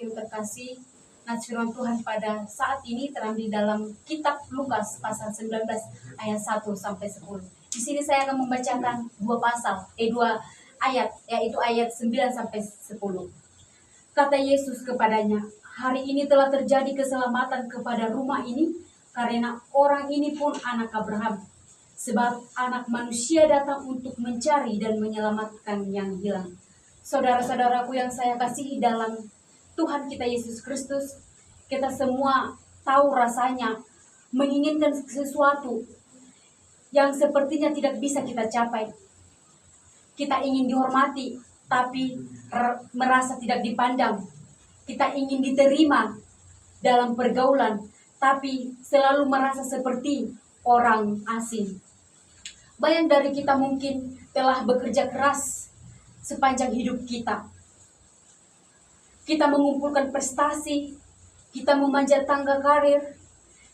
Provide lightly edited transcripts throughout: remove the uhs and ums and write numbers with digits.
Yang terkasih, nats firman Tuhan pada saat ini terambil dalam kitab Lukas pasal 19 ayat 1 sampai 10. Di sini saya akan membacakan dua ayat, yaitu ayat 9 sampai 10. Kata Yesus kepadanya, "Hari ini telah terjadi keselamatan kepada rumah ini, karena orang ini pun anak Abraham. Sebab anak manusia datang untuk mencari dan menyelamatkan yang hilang." Saudara-saudaraku yang saya kasihi dalam Tuhan kita Yesus Kristus, kita semua tahu rasanya menginginkan sesuatu yang sepertinya tidak bisa kita capai. Kita ingin dihormati, tapi merasa tidak dipandang. Kita ingin diterima dalam pergaulan, tapi selalu merasa seperti orang asing. Banyak dari kita mungkin telah bekerja keras sepanjang hidup kita. Kita mengumpulkan prestasi, kita memanjat tangga karir,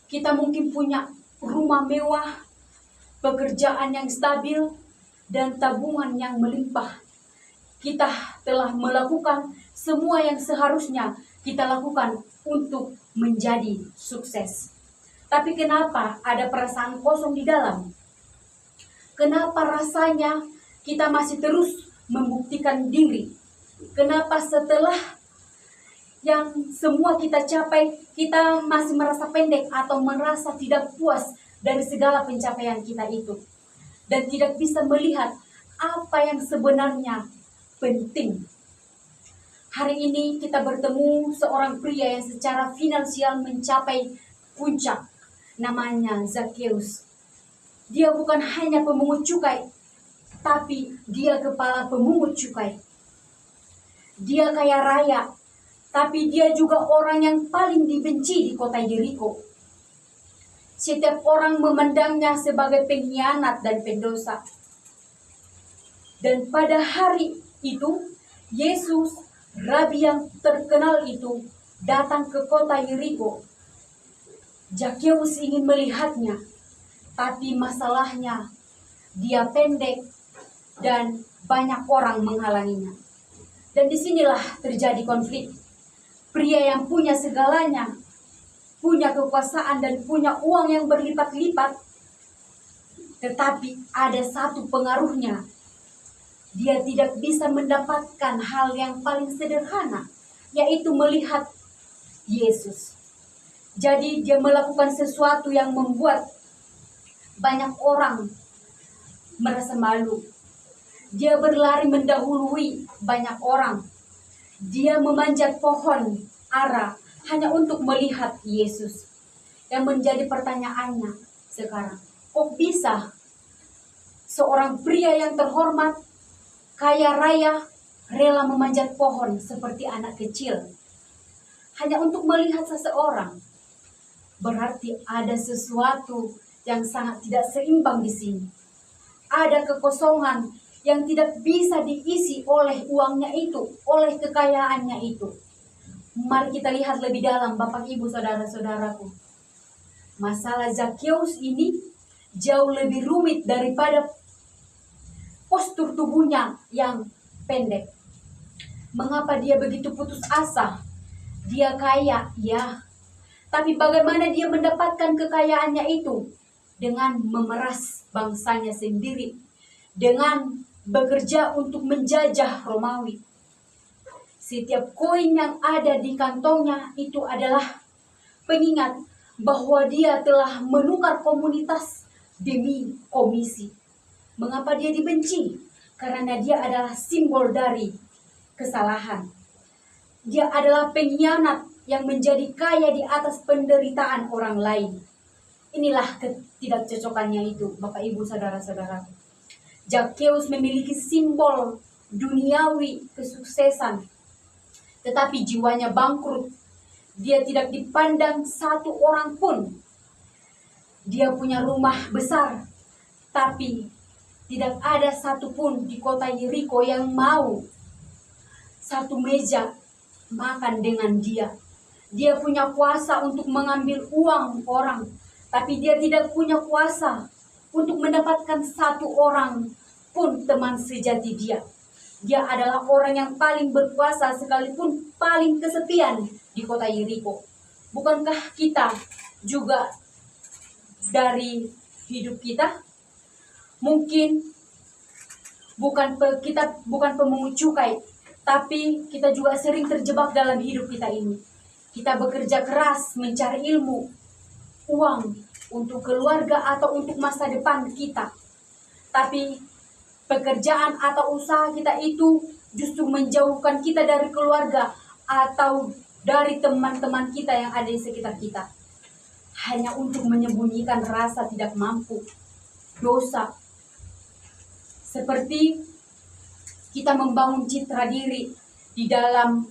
kita mungkin punya rumah mewah, pekerjaan yang stabil, dan tabungan yang melimpah. Kita telah melakukan semua yang seharusnya kita lakukan untuk menjadi sukses. Tapi kenapa ada perasaan kosong di dalam? Kenapa rasanya kita masih terus membuktikan diri? Kenapa setelah yang semua kita capai, kita masih merasa pendek atau merasa tidak puas dari segala pencapaian kita itu, dan tidak bisa melihat apa yang sebenarnya penting. Hari ini kita bertemu seorang pria yang secara finansial mencapai puncak, namanya Zakheus. Dia bukan hanya pemungut cukai, tapi dia kepala pemungut cukai. Dia kaya raya, tapi dia juga orang yang paling dibenci di kota Yeriko. Setiap orang memandangnya sebagai pengkhianat dan pendosa. Dan pada hari itu, Yesus, Rabi yang terkenal itu, datang ke kota Yeriko. Zakheus ingin melihatnya, tapi masalahnya dia pendek dan banyak orang menghalanginya. Dan disinilah terjadi konflik. Pria yang punya segalanya, punya kekuasaan dan punya uang yang berlipat-lipat, tetapi ada satu pengaruhnya. Dia tidak bisa mendapatkan hal yang paling sederhana, yaitu melihat Yesus. Jadi dia melakukan sesuatu yang membuat banyak orang merasa malu. Dia berlari mendahului banyak orang. Dia memanjat pohon ara hanya untuk melihat Yesus. Yang menjadi pertanyaannya sekarang, kok bisa seorang pria yang terhormat, kaya raya, rela memanjat pohon seperti anak kecil hanya untuk melihat seseorang? Berarti ada sesuatu yang sangat tidak seimbang di sini. Ada kekosongan yang tidak bisa diisi oleh uangnya itu, oleh kekayaannya itu. Mari kita lihat lebih dalam, Bapak Ibu Saudara-saudaraku. Masalah Zakheus ini jauh lebih rumit daripada postur tubuhnya yang pendek. Mengapa dia begitu putus asa? Dia kaya, ya. Tapi bagaimana dia mendapatkan kekayaannya itu? Dengan memeras bangsanya sendiri. Dengan bekerja untuk menjajah Romawi. Setiap koin yang ada di kantongnya itu adalah pengingat bahwa dia telah menukar komunitas demi komisi. Mengapa dia dibenci? Karena dia adalah simbol dari kesalahan. Dia adalah pengkhianat yang menjadi kaya di atas penderitaan orang lain. Inilah ketidakcocokannya itu, Bapak Ibu Saudara-saudara. Zakheus memiliki simbol duniawi kesuksesan, tetapi jiwanya bangkrut. Dia tidak dipandang satu orang pun. Dia punya rumah besar, tapi tidak ada satupun di kota Yeriko yang mau satu meja makan dengan dia. Dia punya kuasa untuk mengambil uang orang, tapi dia tidak punya kuasa untuk mendapatkan satu orang pun teman sejati dia. Dia adalah orang yang paling berkuasa sekalipun paling kesepian di kota Yeriko. Bukankah kita juga dari hidup kita? Mungkin kita bukan pemungut cukai, tapi kita juga sering terjebak dalam hidup kita ini. Kita bekerja keras mencari ilmu, uang untuk keluarga atau untuk masa depan kita. Tapi pekerjaan atau usaha kita itu justru menjauhkan kita dari keluarga atau dari teman-teman kita yang ada di sekitar kita. Hanya untuk menyembunyikan rasa tidak mampu, dosa. Seperti kita membangun citra diri di dalam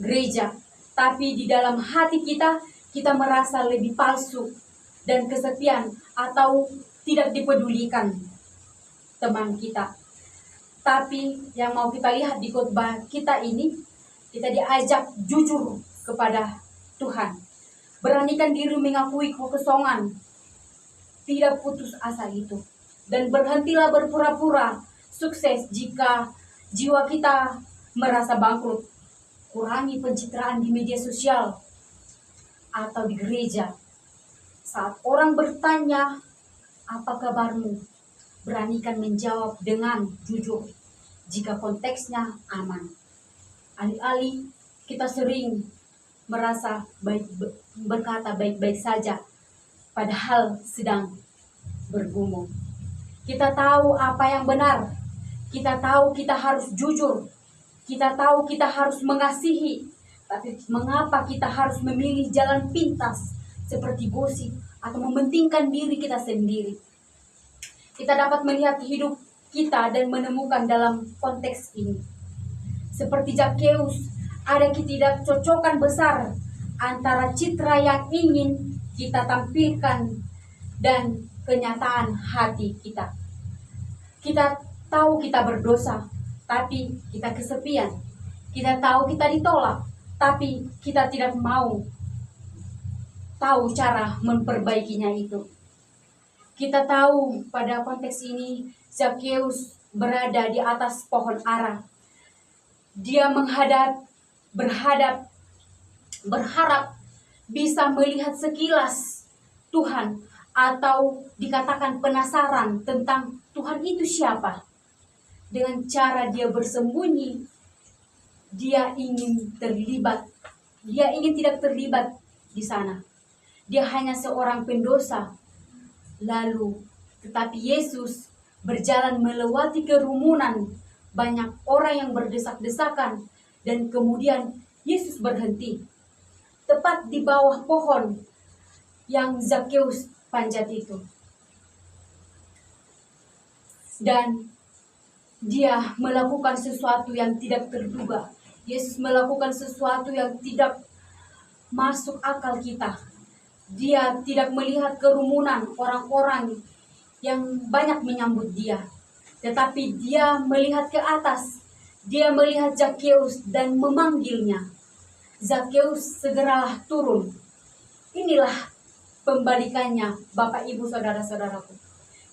gereja, tapi di dalam hati kita merasa lebih palsu dan kesepian atau tidak dipedulikan teman kita. Tapi yang mau kita lihat di khotbah kita ini, kita diajak jujur kepada Tuhan. Beranikan diri mengakui kekosongan, tidak putus asa itu. Dan berhentilah berpura-pura sukses jika jiwa kita merasa bangkrut. Kurangi pencitraan di media sosial atau di gereja. Saat orang bertanya, apa kabarmu? Beranikan menjawab dengan jujur jika konteksnya aman. Alih-alih kita sering merasa berkata baik-baik saja, padahal sedang bergumul. Kita tahu apa yang benar. Kita tahu kita harus jujur. Kita tahu kita harus mengasihi. Tapi mengapa kita harus memilih jalan pintas seperti gosip atau mementingkan diri kita sendiri? Kita dapat melihat hidup kita dan menemukan dalam konteks ini. Seperti Zakheus, ada ketidakcocokan besar antara citra yang ingin kita tampilkan dan kenyataan hati kita. Kita tahu kita berdosa, tapi kita kesepian. Kita tahu kita ditolak, tapi kita tidak mau tahu cara memperbaikinya itu. Kita tahu pada konteks ini Zakheus berada di atas pohon ara. Dia berharap bisa melihat sekilas Tuhan, atau dikatakan penasaran tentang Tuhan itu siapa. Dengan cara dia bersembunyi, dia ingin terlibat. Dia ingin tidak terlibat di sana. Dia hanya seorang pendosa. Tetapi Yesus berjalan melewati kerumunan, banyak orang yang berdesak-desakan, dan kemudian Yesus berhenti tepat di bawah pohon yang Zakheus panjat itu. Dan dia melakukan sesuatu yang tidak terduga. Yesus melakukan sesuatu yang tidak masuk akal kita. Dia tidak melihat kerumunan orang-orang yang banyak menyambut dia. Tetapi dia melihat ke atas. Dia melihat Zakheus dan memanggilnya. Zakheus, segeralah turun. Inilah pembalikannya, Bapak Ibu Saudara-saudaraku.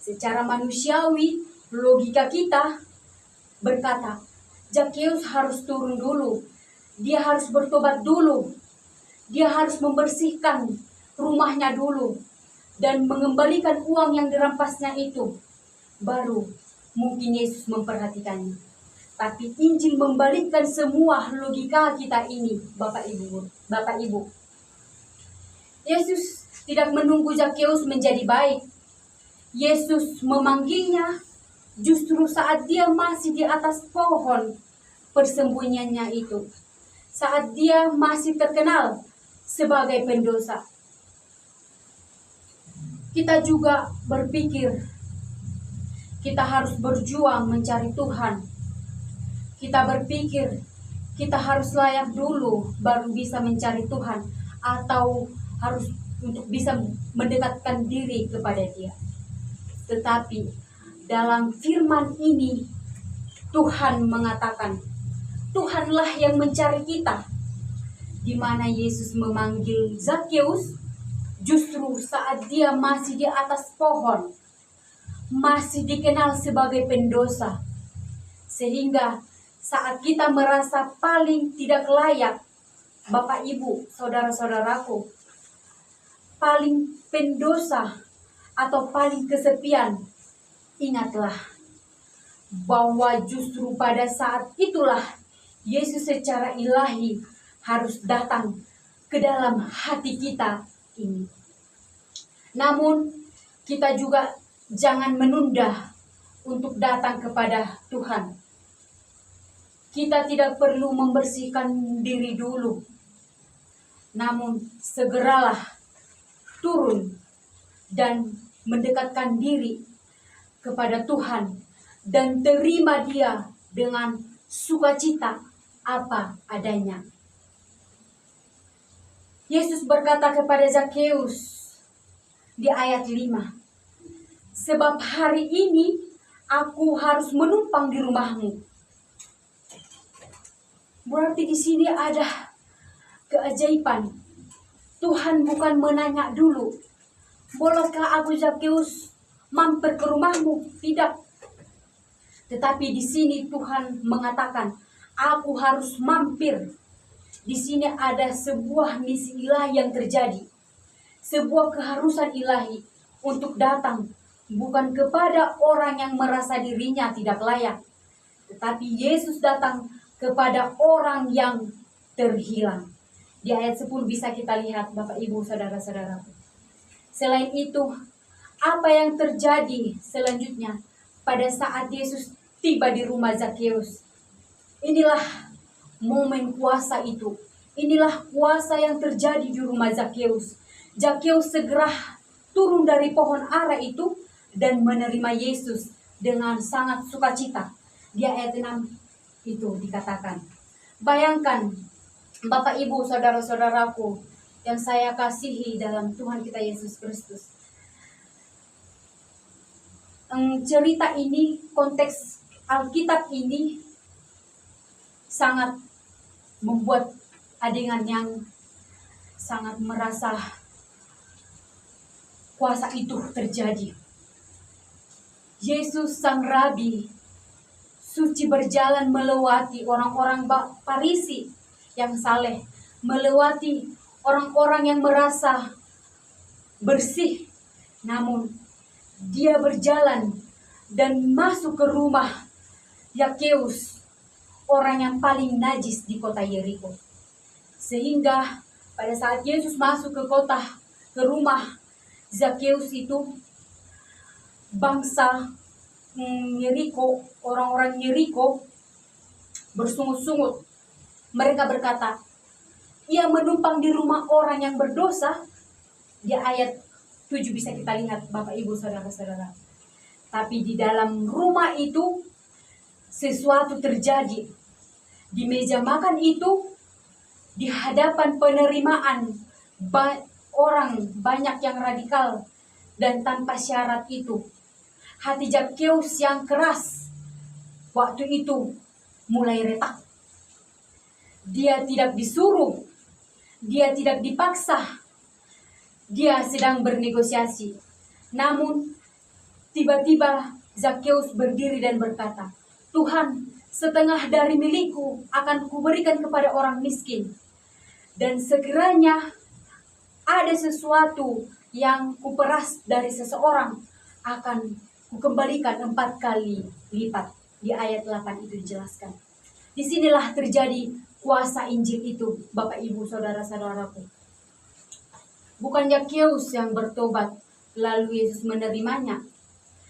Secara manusiawi, logika kita berkata, Zakheus harus turun dulu. Dia harus bertobat dulu. Dia harus membersihkan rumahnya dulu dan mengembalikan uang yang dirampasnya itu. Baru mungkin Yesus memperhatikannya. Tapi Injil membalikkan semua logika kita ini, Bapak Ibu. Yesus tidak menunggu Zakheus menjadi baik. Yesus memanggilnya justru saat dia masih di atas pohon persembunyiannya itu. Saat dia masih terkenal sebagai pendosa. Kita juga berpikir kita harus berjuang mencari Tuhan. Kita berpikir kita harus layak dulu baru bisa mencari Tuhan, atau harus untuk bisa mendekatkan diri kepada Dia. Tetapi dalam firman ini Tuhan mengatakan, Tuhanlah yang mencari kita. Di mana Yesus memanggil Zakheus justru saat dia masih di atas pohon, masih dikenal sebagai pendosa. Sehingga saat kita merasa paling tidak layak, Bapak Ibu, saudara-saudaraku, paling pendosa atau paling kesepian, ingatlah bahwa justru pada saat itulah Yesus secara ilahi harus datang ke dalam hati kita ini. Namun kita juga jangan menunda untuk datang kepada Tuhan. Kita tidak perlu membersihkan diri dulu, namun segeralah turun dan mendekatkan diri kepada Tuhan dan terima Dia dengan sukacita apa adanya. Yesus berkata kepada Zakheus di ayat 5, "Sebab hari ini aku harus menumpang di rumahmu." Berarti di sini ada keajaiban. Tuhan bukan menanya dulu, "Bolehkah aku Zakheus mampir ke rumahmu?" Tidak. Tetapi di sini Tuhan mengatakan, "Aku harus mampir." Di sini ada sebuah misi ilahi yang terjadi. Sebuah keharusan ilahi untuk datang bukan kepada orang yang merasa dirinya tidak layak, tetapi Yesus datang kepada orang yang terhilang. Di ayat 10 bisa kita lihat, Bapak Ibu saudara-saudaraku. Selain itu, apa yang terjadi selanjutnya pada saat Yesus tiba di rumah Zakheus? Inilah momen kuasa itu. Inilah kuasa yang terjadi di rumah Zakheus. Zakheus segera turun dari pohon ara itu dan menerima Yesus dengan sangat sukacita. Di ayat 6 itu dikatakan. Bayangkan, Bapak Ibu saudara-saudaraku yang saya kasihi dalam Tuhan kita Yesus Kristus. Cerita ini, konteks Alkitab ini sangat membuat adegan yang sangat merasa kuasa itu terjadi. Yesus sang Rabi suci berjalan melewati orang-orang Farisi yang saleh, melewati orang-orang yang merasa bersih. Namun dia berjalan dan masuk ke rumah Zakheus, orang yang paling najis di kota Yeriko. Sehingga pada saat Yesus masuk ke rumah Zakheus itu, bangsa Yeriko, orang-orang Yeriko bersungut-sungut. Mereka berkata, "Ia menumpang di rumah orang yang berdosa." Di ayat 7 bisa kita lihat, Bapak Ibu saudara-saudara. Tapi di dalam rumah itu sesuatu terjadi. Di meja makan itu, di hadapan penerimaan orang banyak yang radikal dan tanpa syarat itu, hati Zakheus yang keras waktu itu mulai retak. Dia tidak disuruh, dia tidak dipaksa, dia sedang bernegosiasi. Namun tiba-tiba Zakheus berdiri dan berkata, "Tuhan, setengah dari milikku akan kuberikan kepada orang miskin. Dan sekiranya ada sesuatu yang kuperas dari seseorang, akan kukembalikan 4 kali lipat." Di ayat 8 itu dijelaskan. Disinilah terjadi kuasa Injil itu, Bapak Ibu saudara-saudaraku. Bukan Zakheus yang bertobat lalu Yesus menerimanya,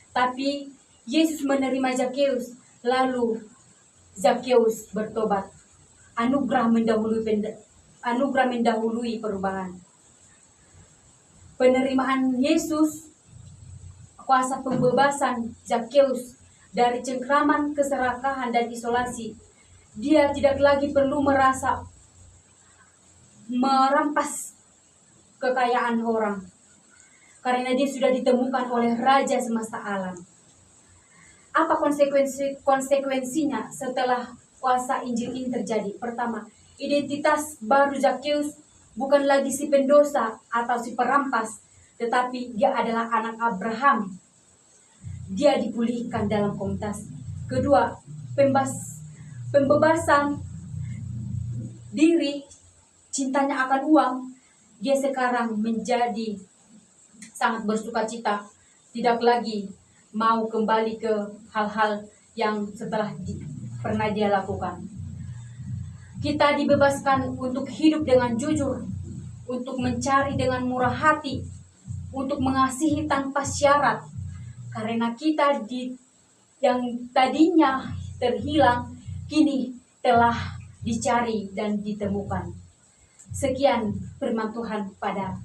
tapi Yesus menerima Zakheus lalu Zakheus bertobat. Anugerah mendahului perubahan. Penerimaan Yesus, kuasa pembebasan Zakheus dari cengkraman, keserakahan, dan isolasi. Dia tidak lagi perlu merasa merampas kekayaan orang, karena dia sudah ditemukan oleh Raja semesta alam. Apa konsekuensinya setelah kuasa Injil ini terjadi? Pertama, identitas baru Zakheus bukan lagi si pendosa atau si perampas, tetapi dia adalah anak Abraham. Dia dipulihkan dalam komunitas. Kedua, pembebasan diri, cintanya akan uang, dia sekarang menjadi sangat bersuka cita, tidak lagi mau kembali ke hal-hal yang pernah dia lakukan. Kita dibebaskan untuk hidup dengan jujur, untuk mencari dengan murah hati, untuk mengasihi tanpa syarat, karena kita yang tadinya terhilang kini telah dicari dan ditemukan. Sekian firman Tuhan pada